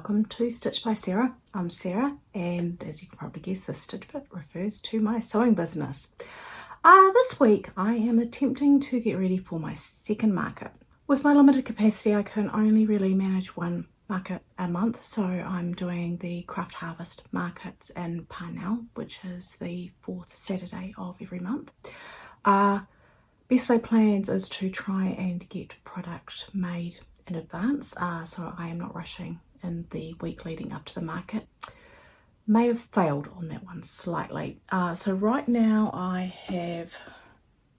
welcome to Stitch by Sarah. I'm Sarah, and as you can probably guess, this stitch bit refers to my sewing business. This week I am attempting to get ready for my second market. With my limited capacity, I can only really manage one market a month, so I'm doing the Craft Harvest markets in Parnell, which is the fourth Saturday of every month. Best laid plans is to try and get product made in advance, so I am not rushing in the week leading up to the market. May have failed on that one slightly. So right now I have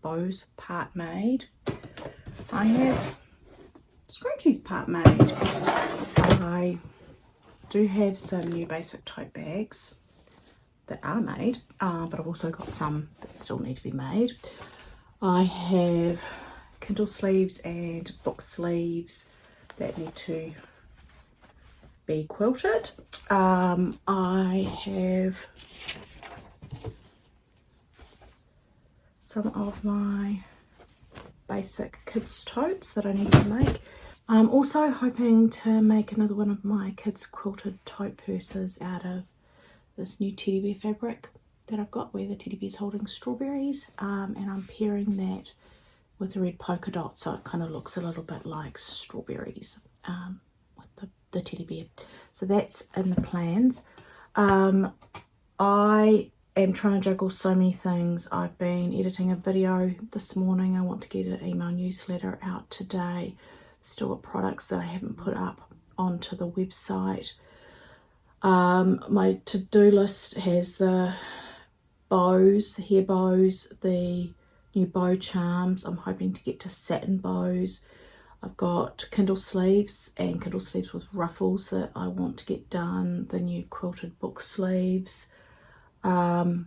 bows part made. I have scrunchies part made. I do have some new basic tote bags that are made, but I've also got some that still need to be made. I have Kindle sleeves and book sleeves that need to be quilted. I have some of my basic kids totes that I need to make. I'm also hoping to make another one of my kids quilted tote purses out of this new teddy bear fabric that I've got, where the teddy bear's holding strawberries, and I'm pairing that with a red polka dot, so it kind of looks a little bit like strawberries with the teddy bear. So that's in the plans. I am trying to juggle so many things. I've been editing a video this morning. I want to get an email newsletter out today. Still got products that I haven't put up onto the website. My to-do list has the bows, the hair bows, the new bow charms. I'm hoping to get to satin bows. I've got Kindle sleeves and Kindle sleeves with ruffles that I want to get done. The new quilted book sleeves. May or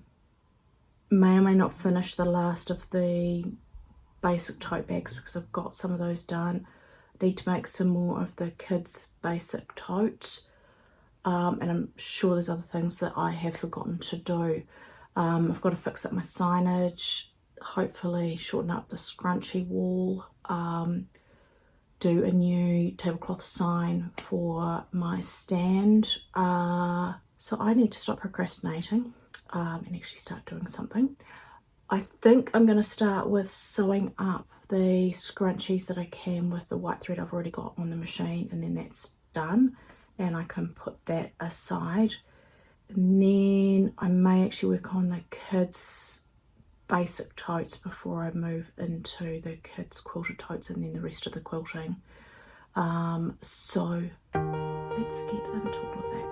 may not finish the last of the basic tote bags because I've got some of those done. I need to make some more of the kids basic totes. And I'm sure there's other things that I have forgotten to do. I've got to fix up my signage, hopefully shorten up the scrunchie wall, do a new tablecloth sign for my stand. So I need to stop procrastinating and actually start doing something. I think I'm going to start with sewing up the scrunchies that I can with the white thread I've already got on the machine, and then that's done and I can put that aside. And then I may actually work on the kids basic totes before I move into the kids quilted totes and then the rest of the quilting. So let's get into all of that.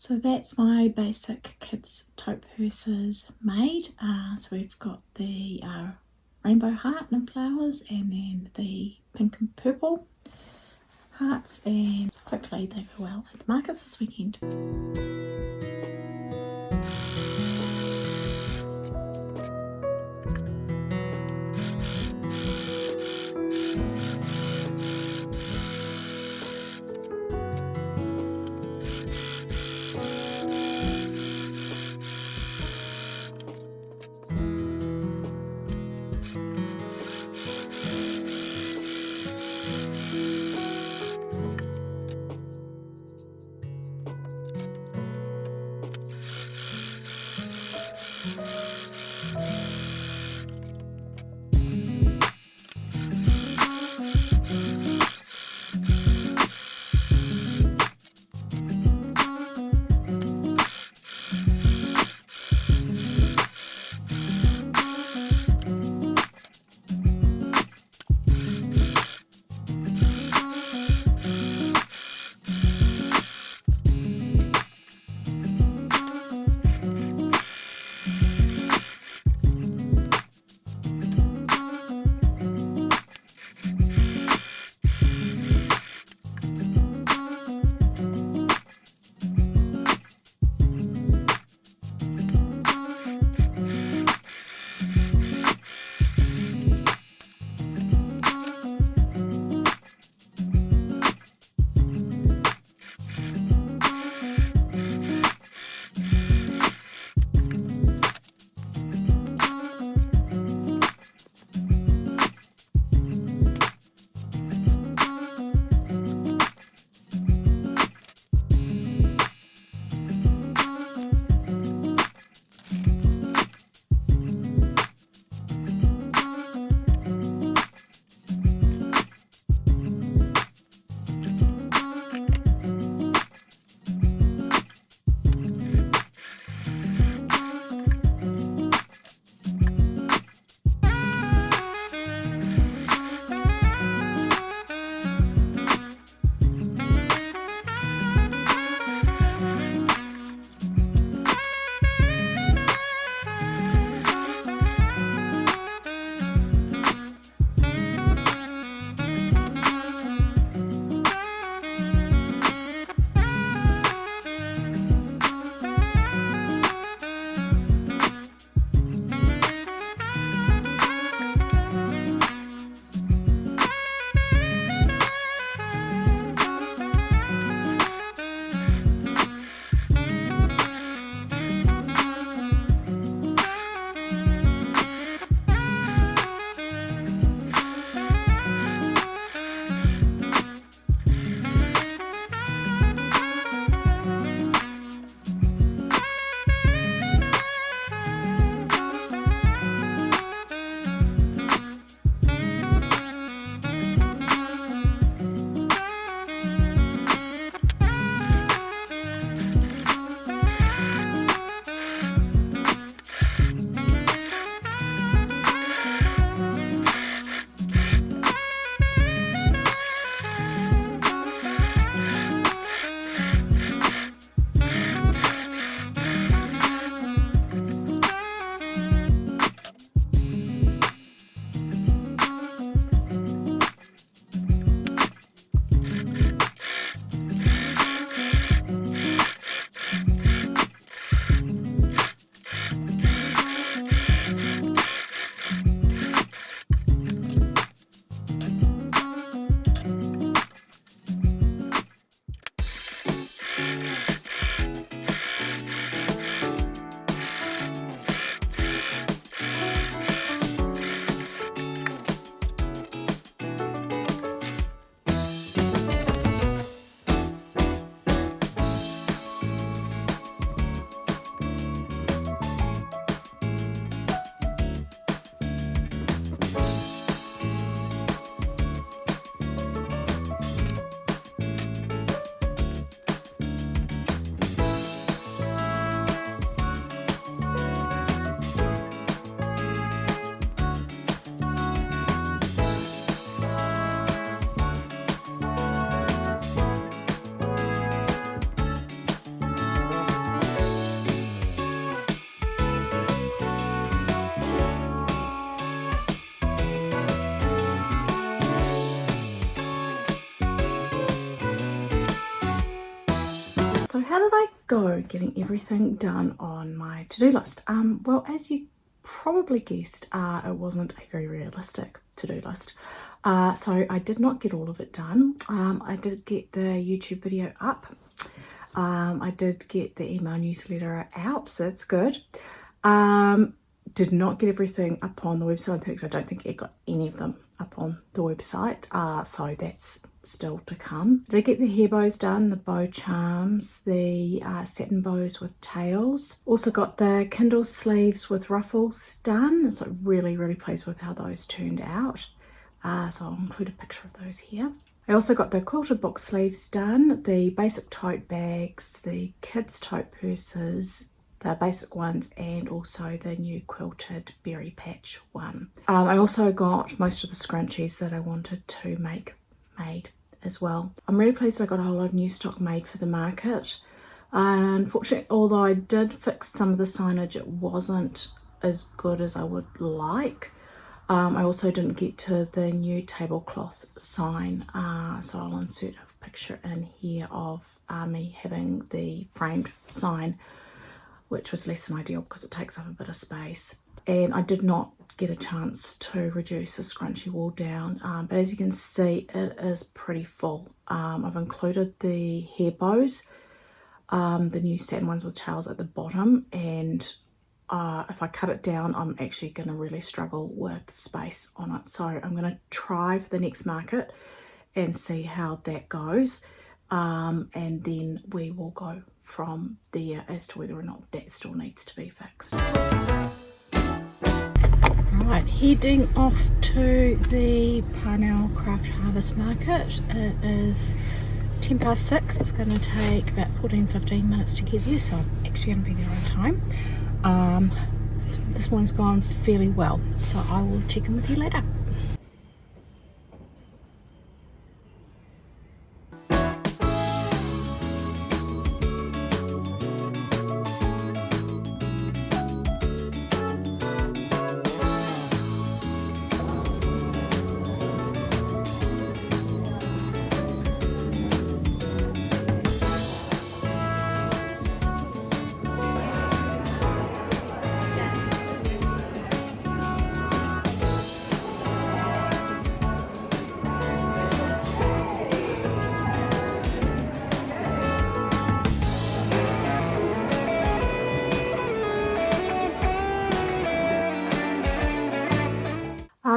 So that's my basic kids tote purses made. So we've got the rainbow heart and flowers, and then the pink and purple hearts, and hopefully they go well at the markets this weekend. So how did I go getting everything done on my to-do list? Well, as you probably guessed, it wasn't a very realistic to-do list. So I did not get all of it done. I did get the YouTube video up. I did get the email newsletter out, so that's good. Did not get everything up on the website. In fact, I don't think I got any of them up on the website, so that's still to come. Did get the hair bows done, the bow charms, the satin bows with tails. Also got the Kindle sleeves with ruffles done, so really pleased with how those turned out. So I'll include a picture of those here. I also got the quilted book sleeves done, the basic tote bags, the kids tote purses, the basic ones, and also the new quilted berry patch one. I also got most of the scrunchies that I wanted to make made as well. I'm really pleased I got a whole lot of new stock made for the market. Unfortunately, although I did fix some of the signage, it wasn't as good as I would like. I also didn't get to the new tablecloth sign, so I'll insert a picture in here of me having the framed sign, which was less than ideal because it takes up a bit of space. And I did not get a chance to reduce the scrunchie wall down, but as you can see, it is pretty full. I've included the hair bows, the new satin ones with tails at the bottom, and if I cut it down, I'm actually going to really struggle with space on it. So I'm going to try for the next market and see how that goes, and then we will go from there as to whether or not that still needs to be fixed. Right, heading off to the Parnell Craft Harvest Market. It is 10 past 6. It's going to take about 14-15 minutes to get there, so I'm actually going to be there on time. This morning's gone fairly well, so I will check in with you later.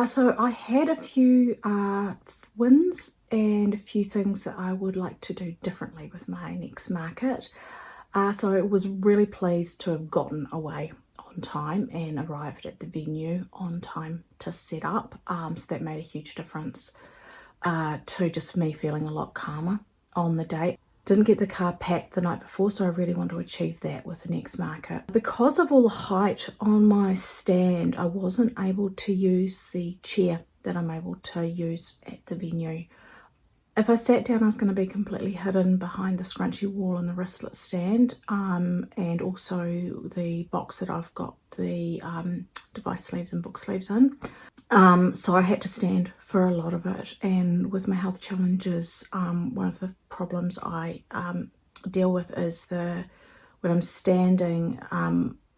So I had a few wins and a few things that I would like to do differently with my next market. So I was really pleased to have gotten away on time and arrived at the venue on time to set up. So that made a huge difference to just me feeling a lot calmer on the day. Didn't get the car packed the night before, so I really want to achieve that with the next market. Because of all the height on my stand, I wasn't able to use the chair that I'm able to use at the venue. If I sat down, I was going to be completely hidden behind the scrunchy wall and the wristlet stand, and also the box that I've got the device sleeves and book sleeves in. So I had to stand for a lot of it, and with my health challenges, one of the problems I deal with is when I'm standing,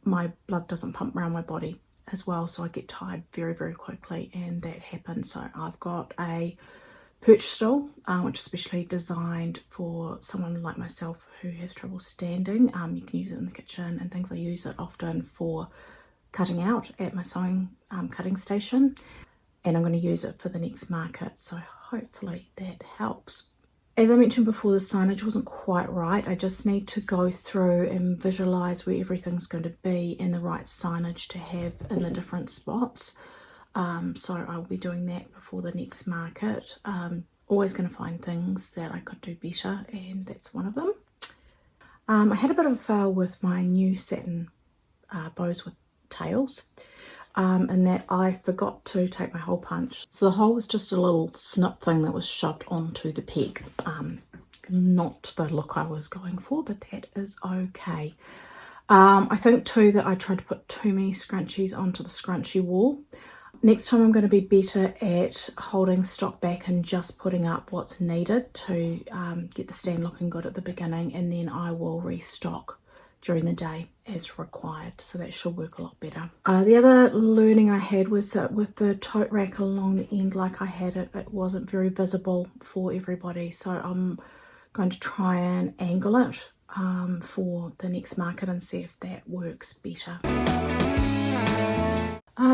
my blood doesn't pump around my body as well, so I get tired very quickly, and that happens. So I've got a perch stool, which is specially designed for someone like myself who has trouble standing. You can use it in the kitchen and things. I use it often for cutting out at my sewing cutting station, and I'm going to use it for the next market, so hopefully that helps. As I mentioned before, the signage wasn't quite right. I just need to go through and visualize where everything's going to be and the right signage to have in the different spots. So I'll be doing that before the next market. Always going to find things that I could do better, and that's one of them. I had a bit of a fail with my new satin bows with tails, and that I forgot to take my hole punch. So the hole was just a little snip thing that was shoved onto the peg. Not the look I was going for, but that is okay. I think too that I tried to put too many scrunchies onto the scrunchie wall. Next time I'm going to be better at holding stock back and just putting up what's needed to get the stand looking good at the beginning, and then I will restock during the day as required, so that should work a lot better. The other learning I had was that with the tote rack along the end like I had it, it wasn't very visible for everybody, so I'm going to try and angle it for the next market and see if that works better.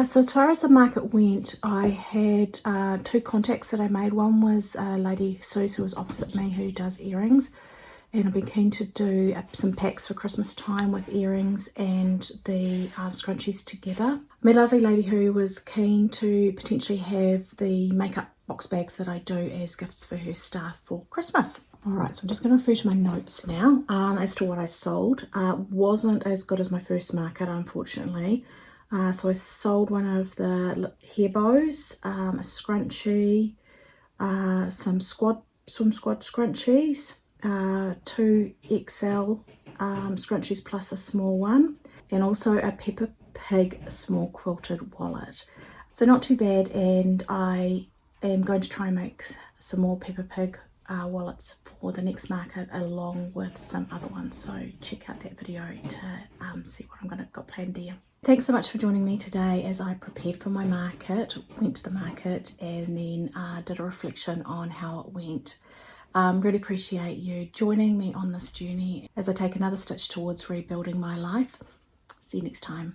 So as far as the market went, I had 2 contacts that I made. One was Lady Suze, who was opposite me, who does earrings, and I've been keen to do some packs for Christmas time with earrings and the scrunchies together. I met a lovely lady who was keen to potentially have the makeup box bags that I do as gifts for her staff for Christmas. Alright, so I'm just going to refer to my notes now as to what I sold. Wasn't as good as my first market, unfortunately. So I sold one of the hair bows, a scrunchie, some swim squad scrunchies, 2 XL scrunchies plus a small one, and also a Peppa Pig small quilted wallet. So not too bad, and I am going to try and make some more Peppa Pig wallets for the next market along with some other ones, so check out that video to see what I'm got planned there. Thanks so much for joining me today as I prepared for my market, went to the market, and then did a reflection on how it went. Really appreciate you joining me on this journey as I take another stitch towards rebuilding my life. See you next time.